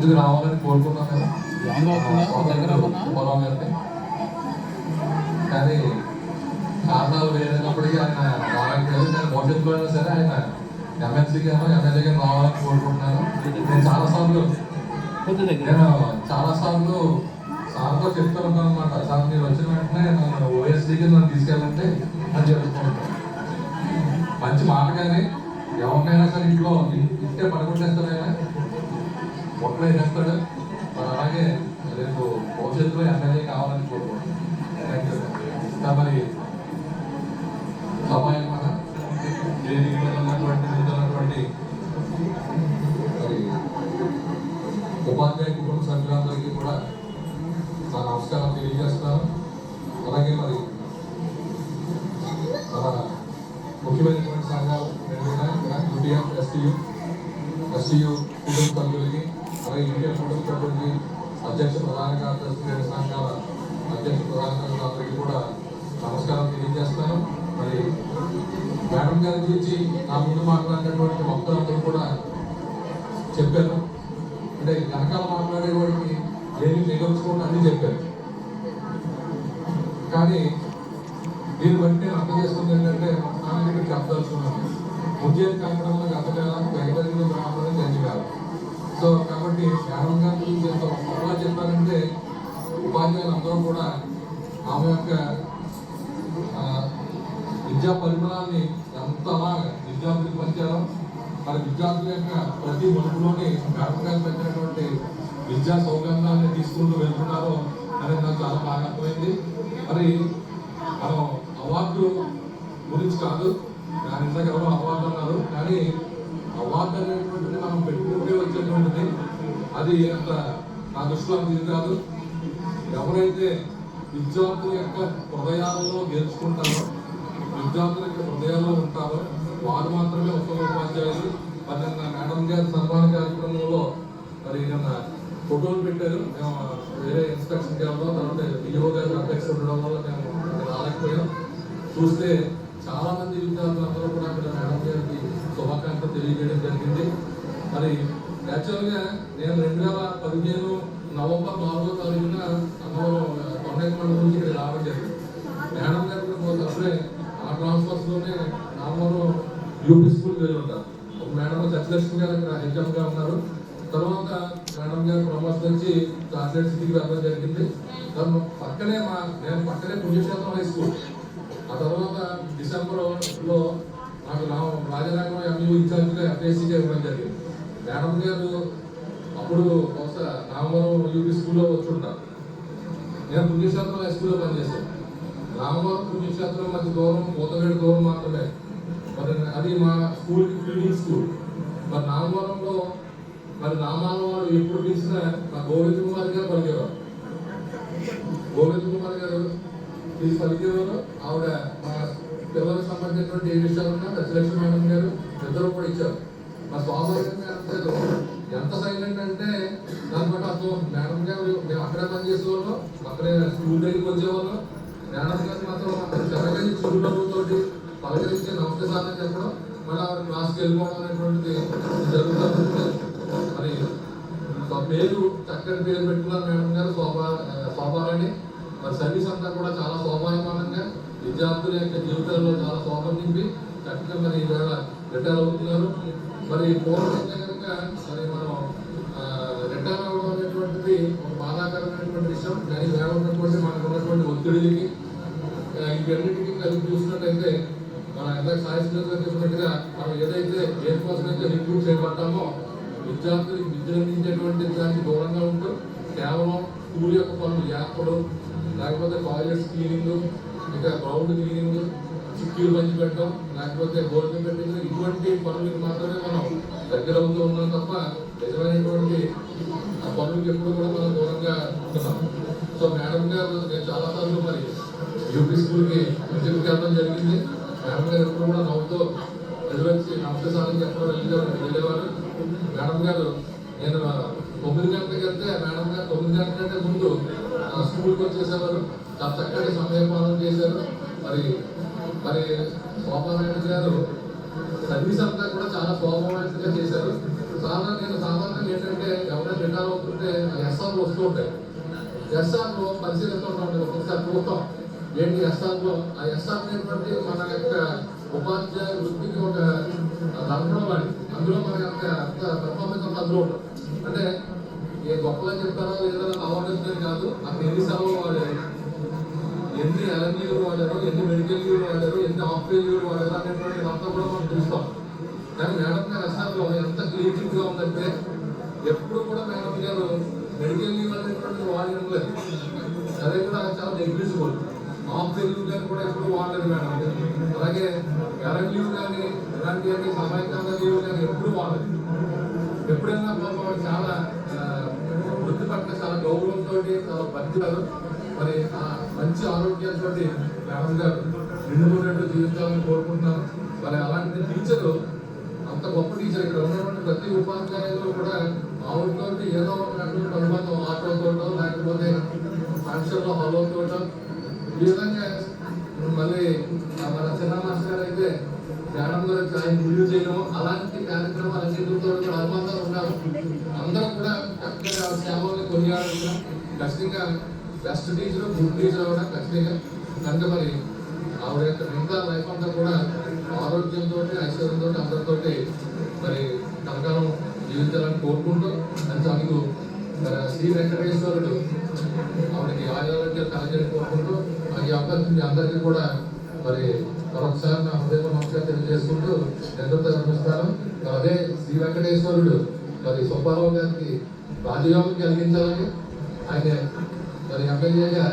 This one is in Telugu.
ముందుకు రావాలని కోరుకున్నాను పొలం గారిని. కానీ కారణాలు వేరైనప్పటికీ ఆయన రావట్లేదు. నేను భవిష్యత్తులో అయినా సరే ఆయన ఎమ్మెల్సీకి ఎమ్మెల్యేగా రావాలని కోరుకుంటున్నాను. నేను చాలాసార్లు సార్తో చెప్తూ ఉంటాను అనమాట. సార్ మీరు వచ్చిన వెంటనే నన్ను ఓఎస్డీకి నన్ను తీసుకెళ్ళంటే అని చెప్పుకుంటాను. మంచి మాట. కానీ ఎవరినైనా సరే ఇంట్లో ఇంటే పడుకుంటేస్తాడైనా మొట్టలు వేసేస్తాడు. మరి అలాగే రేపు భవిష్యత్తులో ఎమ్మెల్యే కావాలని కోరుకుంటున్నాను. ఇంకా మరి సమాయం మన ఉన్నటువంటి మరి ఉపాధ్యాయ కుటుంబ సభ్యులందరికీ కూడా నా నమస్కారం తెలియజేస్తున్నాను. అలాగే మరి మన ముఖ్యమైనటువంటి సంఘాలు యూటీఎఫ్ ఎస్టీయూ కుటుంబ సభ్యులకి, అలాగే యూటీఎఫ్ కుటుంబ సభ్యులకి, అధ్యక్ష ప్రధాన కార్యదర్శి సంఘాల అధ్యక్ష ప్రధాన కార్యదర్శులందరికీ కూడా నమస్కారం తెలియజేస్తాను. మరి మేడం గారి గురించి నా ముందు మాట్లాడినటువంటి వక్తలందరూ కూడా చెప్పారు. అంటే వెనకాల మాట్లాడేవాడికి ఏమి నిగల్చుకోండి అన్నీ చెప్పారు. కానీ దీన్ని బట్టి నేను అర్థం చేసుకుంది ఏంటంటే మొత్తానికి చెప్పదలుచుకున్నాను. ఉద్యోగ కంకణంలో గతకాలం వెంకటగిరి బ్రాహ్మణులు గంజిగారు. సో కాబట్టి మేడం గారి గురించి ఎంత గొప్పగా చెప్పారంటే ఉపాధ్యాయులు అందరూ కూడా ఆమె యొక్క విద్యా పరిమాణాన్ని ఎంతలా విద్యార్థులకు పంచారో, మరి విద్యార్థుల యొక్క ప్రతి మలుపులోని మేడం గారు పెట్టినటువంటి విద్యా సౌగంధాన్ని తీసుకుంటూ వెళ్తున్నారో అనేది నాకు చాలా బాగా అర్థమైంది. మరి మనం అవార్డు గురించి కాదు, దాని ఇందాక ఎవరో అవార్డు అన్నారు. కానీ అవార్డు అనేటువంటిది మనం పెట్టుకుంటే వచ్చేటువంటిది. అది అంత నా దృష్టిలో ఇది కాదు. ఎవరైతే విద్యార్థుల యొక్క హృదయాలలో గెలుచుకుంటారో, విద్యార్థుల యొక్క హృదయాల్లో ఉంటారో వారు మాత్రమే ఉత్తమ ఉపాధ్యాయులు. మరి నిన్న మేడం గారి సన్మాన కార్యక్రమంలో మరి నిన్న ఫోటోలు పెట్టారు. మేము వేరే ఇన్స్ట్రక్షన్ కేవలం తర్వాత విజయో గారి అధ్యక్షుడు ఉండడం వల్ల మేము రాలేకపోయాం. చూస్తే చాలా మంది విద్యార్థులు అందరూ కూడా అక్కడ మేడం గారికి శుభాకాంక్షలు తెలియజేయడం జరిగింది. మరి యాక్చువల్గా నేను 2015 నవంబర్ 4వ తారీఖున అన్నవరం కొండయ్య మండలం నుంచి ఇక్కడ రావడం జరిగింది. మేడం గారు కూడా అప్పుడే ఆ ట్రాన్స్ఫర్స్లోనే నామవరం యూపీ స్కూల్కి వెళ్ళి ఉంటారు. ఒక మేడం సత్యలక్ష్మి గారు అక్కడ హెచ్ఎంగా ఉన్నారు. తర్వాత మేడం గారు ప్రమోషన్ నుంచి చార్టెడ్ సిటీకి వెళ్ళడం జరిగింది. పక్కనే నేను పక్కనే పుణ్యక్షేత్రం హై స్కూల్. ఆ తర్వాత డిసెంబర్లో నాకు రాజానగరం ఎంయూ ఇన్ఛార్జ్గా ఎఫ్ఏసీగా ఇవ్వడం జరిగింది. మేడం గారు అప్పుడు బహుశా నామవరం యూపీ స్కూల్లో వచ్చుంటారు. నేను పుణ్యక్షేత్రం హై స్కూల్లో పనిచేశాను. నామవరం పుణ్యక్షేత్రం మధ్య దూరం కోతవేడు దూరం మాత్రమే. మరి అది మా స్కూల్కి ఫీడింగ్ స్కూల్. మరి నామవరంలో మరి నామాల వాడు ఎప్పుడు పిలిచినా మా గోవింద్ కుమార్ గారు పలికేవారు. గోవింద్ కుమార్ గారు పిలిచి పలికేవారు. ఆవిడ మా పిల్లలకు సంబంధించినటువంటి ఏ విషయాలున్నా దశలక్ష్మి మేడం గారు ఇద్దరు కూడా ఇచ్చారు. మా స్వాభావికంగా అంటారు ఎంత సైలెంట్ అంటే దాన్ని బట్టి అర్థం. మేడం గారు మేము అక్కడే పనిచేసేవాళ్ళం, అక్కడే స్కూల్ దగ్గరికి వచ్చేవాళ్ళం. మేడం గారు మాత్రం చెరగని చిరునవ్వుతోటి పలకరించి నమస్తే సార్ అని చెప్పడం, మళ్ళీ ఆవిడ క్లాస్కి వెళ్ళిపోవడం అనేటువంటిది జరుగుతుంది. మరి పేరు చక్కని పేరు పెట్టుకున్నారు మేడం గారు శోభారాణి. మరి సర్వీస్ అంతా కూడా చాలా శోభాయమానంగా విద్యార్థుల యొక్క జీవితాల్లో చాలా శోభం నింపి చక్కగా మరి ఈవేళ రిటైర్ అవుతున్నారు. మరి పూర్వమైతే కనుక మరి మనం రిటైర్ అవ్వడం అనేటువంటిది ఒక బాధాకరమైనటువంటి విషయం. కానీ వేళ ఉన్నటువంటి మనకు ఉన్నటువంటి ఒత్తిడికి ఇవన్నిటికీ కలిపి చూసినట్టయితే మనం ఎంత సాయశీలంగా చూసినట్టుగా మనం ఏదైతే దేని కోసం అయితే రిక్రూట్ చేయబడ్డామో విద్యార్థులకు విద్య అందించేటువంటి దానికి దూరంగా ఉంటూ కేవలం స్కూల్ యొక్క పనులు యాప్లు, లేకపోతే టాయిలెట్స్ క్లీనింగ్, ఇంకా గ్రౌండ్ క్లీనింగ్, చిక్కీలు పంచి పెట్టడం, లేకపోతే భోజనం పెట్టింగ్, ఇటువంటి పనులకు మాత్రమే మనం దగ్గర అవుతూ ఉన్నాం తప్ప నిజమైనటువంటి పనులకి ఎప్పుడు కూడా మనం దూరంగా ఉంటున్నాం. సో మేడం గారు నేను చాలాసార్లు మరి యూపీ స్కూల్కి విజిట్కి వెళ్ళడం జరిగింది. మేడం గారు ఎప్పుడు కూడా నవ్వుతూ ఎదురొచ్చి నమస్తే సార్ అని చెప్పడం వెళ్ళేవారు. మేడం గారు నేను 9 గంటలకు వెళ్తే మేడం గారు 9 గంటల కంటే ముందు స్కూల్కి వచ్చేసేవారు. చాలా చక్కటి సమయపాలన చేశారు. మరి శోభారాయణ గారు సర్వీస్ అంతా కూడా చాలా శోభావంతంగా చేశారు. సాధారణంగా ఏంటంటే ఎవరైనా రిటైర్ అవుతారు ఏంటంటే ఎస్ఆర్లు వస్తూ ఉంటాయి. ఎస్ఆర్లో పరిశీలిస్తూ ఉంటాం, ఒకసారి చూస్తాం ఏంటి ఎస్ఆర్లో. ఆ ఎస్ఆర్ అనేటువంటి మన యొక్క ఉపాధ్యాయ వృత్తికి ఒక దర్పణం అని, అందులో మన యొక్క పెర్ఫార్మెన్స్ అంతా అందులో ఉంటుంది. అంటే ఏ గొప్పగా చెప్తారో లేదా అవార్డు వచ్చిందని కాదు, అక్కడ ఎన్ని సెలవులు వాడారు, ఎన్ని ఎలన్ లీవ్లు వాడారు, ఎన్ని మెడికల్ లీవ్లు వాడారు, ఎన్ని ఆఫ్ లీవ్లు వాడారు అనేటువంటి అంతా కూడా మనం చూస్తాం. కానీ మేడం గారు ఎస్ఆర్లో ఎంత క్రియేటివ్గా ఉందంటే ఎప్పుడు కూడా మేడం గారు మెడికల్ లీవ్ అనేటువంటి వాడడం లేదు. అదే కూడా చాలా నెగ్లిజిబుల్. ఆఫ్ లీవ్ కానీ కూడా ఎప్పుడు వాడలేదు మేడం. అలాగే ఎలన్ లీవ్ కానీ ఇలాంటి సమైకాల లీవ్ కానీ ఎప్పుడు వాడలేదు. ఎప్పుడైనా పాపం చాలా వృత్తి పట్ల చాలా గౌరవంతో చాలా భక్తులు మరి మంచి ఆరోగ్యంతో మేడం గారు నిండుకున్నట్టు జీవితాలను కోరుకుంటున్నాను. మరి అలాంటి టీచరు, అంత గొప్ప టీచర్, ఇక్కడ ఉన్నటువంటి ప్రతి ఉపాధ్యాయులు కూడా ఆవిడతో ఏదో ఒకటి అనుబంధం, ఆటోతోటో లేకపోతే ఫంక్షన్లో హలోతోటో ఈ విధంగా. మళ్ళీ మన చిన్న మాస్టర్ గారు అయితే మేడం గారు ఆయన రివ్యూ చేయడం, అలాంటి కార్యక్రమాలు అన్నింటితో కూడా అనుబంధాలు ఉన్నారు. అందరూ కూడా చక్కగా సేవల్ని కొనియాడడం, ఖచ్చితంగా బెస్ట్ టీచర్, గుడ్ టీచర్ కూడా ఖచ్చితంగా. కనుక మరి ఆవిడ యొక్క మిగతా లైఫ్ అంతా కూడా ఆరోగ్యంతో ఐశ్వర్యంతో అందరితో మరి కనకాలం జీవించాలని కోరుకుంటూ అందుకు శ్రీ వెంకటేశ్వరుడు ఆవిడకి ఆరోగ్యం కలగని కోరుకుంటూ ఈ అవకాశం అందరికీ కూడా మరి మరొకసారి నా హృదయం నమస్కారం తెలియజేసుకుంటూ ఎంతో నమస్కారం. అదే శ్రీ వెంకటేశ్వరుడు మరి సుబ్బారావు గారికి రాజయోగం కలిగించాలని, ఆయన మరి ఎమ్మెల్యేగా